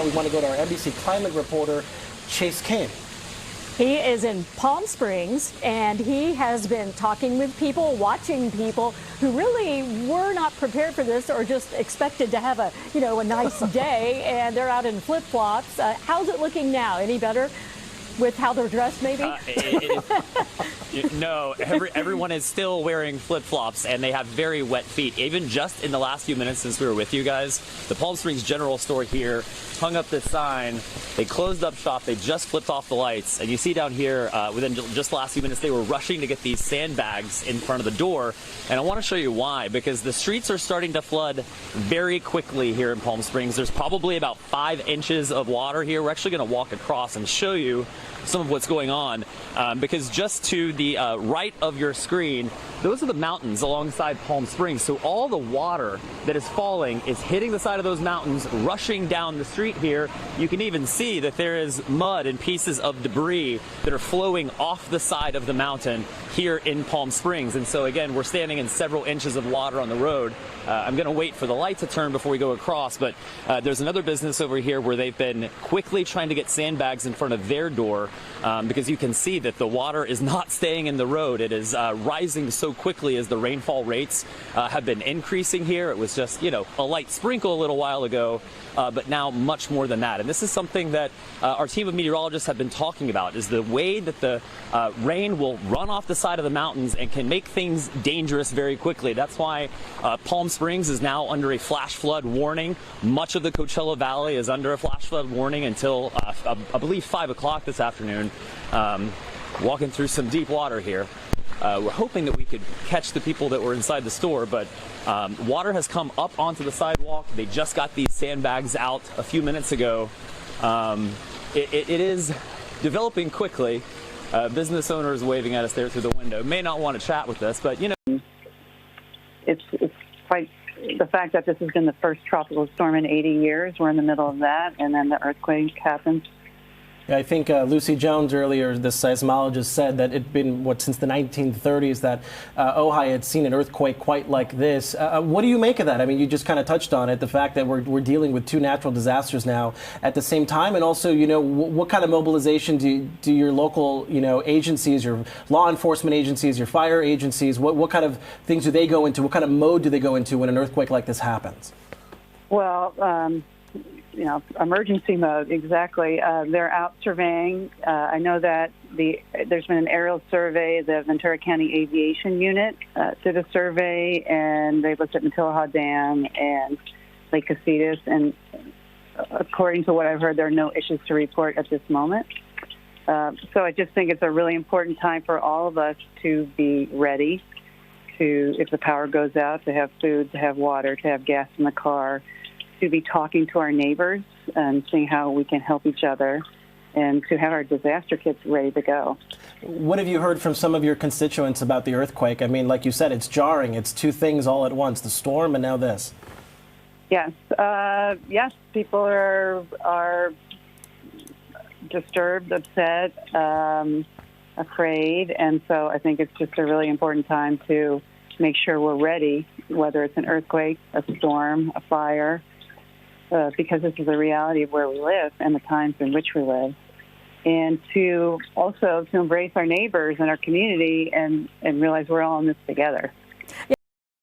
We want to go to our NBC climate reporter, Chase Kane. He is in Palm Springs, and he has been talking with people, watching people who really were not prepared for this or just expected to have a nice day, and they're out in flip-flops. How's it looking now? Any better with how they're dressed, maybe? No, everyone is still wearing flip-flops, and they have very wet feet. Even just in the last few minutes since we were with you guys, the Palm Springs General Store here hung up this sign. They closed up shop. They just flipped off the lights. And you see down here, within just the last few minutes, they were rushing to get these sandbags in front of the door. And I want to show you why, because the streets are starting to flood very quickly here in Palm Springs. There's probably about 5 inches of water here. We're actually going to walk across and show you some of what's going on, because just to the right of your screen, those are the mountains alongside Palm Springs. So all the water that is falling is hitting the side of those mountains, rushing down the street here. You can even see that there is mud and pieces of debris that are flowing off the side of the mountain here in Palm Springs. And so again, we're standing in several inches of water on the road. I'm going to wait for the light to turn before we go across, but there's another business over here where they've been quickly trying to get sandbags in front of their door, because you can see that the water is not staying in the road. It is rising so quickly as the rainfall rates have been increasing here. It was just, a light sprinkle a little while ago, but now much more than that. And this is something that our team of meteorologists have been talking about, is the way that the rain will run off the side of the mountains and can make things dangerous very quickly. That's why Palm Springs is now under a flash flood warning. Much of the Coachella Valley is under a flash flood warning until, I believe, 5 o'clock this afternoon. Walking through some deep water here. We're hoping that we could catch the people that were inside the store, but water has come up onto the sidewalk. They just got these sandbags out a few minutes ago. It is developing quickly. Business owners waving at us there through the window. May not want to chat with us, but It's quite the fact that this has been the first tropical storm in 80 years. We're in the middle of that, and then the earthquake happens. I think Lucy Jones earlier, the seismologist, said that it'd been, since the 1930s that Ojai had seen an earthquake quite like this. What do you make of that? I mean, you just kind of touched on it, the fact that we're dealing with 2 natural disasters now at the same time. And also, what kind of mobilization do your local, agencies, your law enforcement agencies, your fire agencies, what kind of things do they go into? What kind of mode do they go into when an earthquake like this happens? Well, emergency mode, exactly. They're out surveying. I know that there's been an aerial survey. The Ventura County Aviation Unit did a survey, and they looked at Matilaha Dam and Lake Casitas, and according to what I've heard, there are no issues to report at this moment. So I just think it's a really important time for all of us to be ready to, if the power goes out, to have food, to have water, to have gas in the car, to be talking to our neighbors and seeing how we can help each other, and to have our disaster kits ready to go. What have you heard from some of your constituents about the earthquake? I mean, like you said, it's jarring. It's 2 things all at once, the storm and now this. Yes. Yes, people are disturbed, upset, afraid, and so I think it's just a really important time to make sure we're ready, whether it's an earthquake, a storm, a fire, because this is the reality of where we live and the times in which we live. And to also to embrace our neighbors and our community and realize we're all in this together.